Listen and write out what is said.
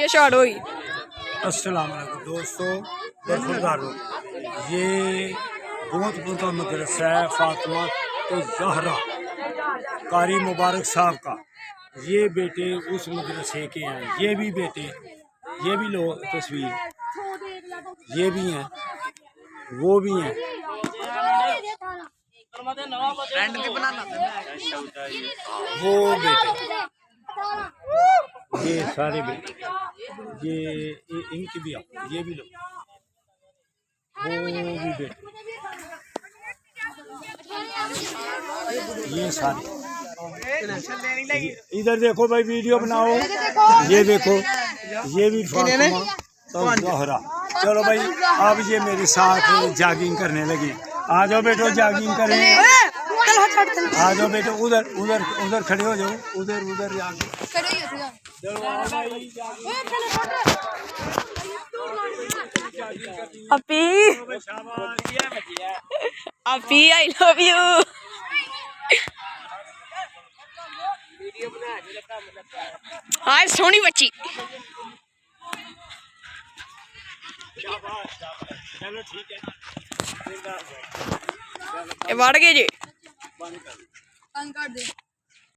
Video short हुई। अस्सलाम वालेकुम दोस्तों, बरखुरदारों, ये बहुत बड़ा मदरसा है फातिमा तो ज़हरा कारी मुबारक साहब का। ये बेटे उस मदरसे के हैं, ये भी बेटे, ये भी लो तस्वीर, ये भी हैं, वो भी हैं। वो बेटे, ये सारे बेटे, ये इनकी भी आप, ये भी लो, वो भी बेटे, ये सारे। इधर देखो भाई, वीडियो बनाओ, ये देखो, ये भी फातिमा तो ज़हरा। चलो भाई, अब ये मेरे साथ जॉगिंग करने लगी। आ जाओ बेटो, जॉगिंग करें। आ जाओ बेटो, उधर उधर उधर खड़े हो जाओ, उधर उधर जाके। अपी अपी आई लव यू। आज सोनी बच्ची। चलो ठीक है, ये बढ़ गए जी। बंद कर दे।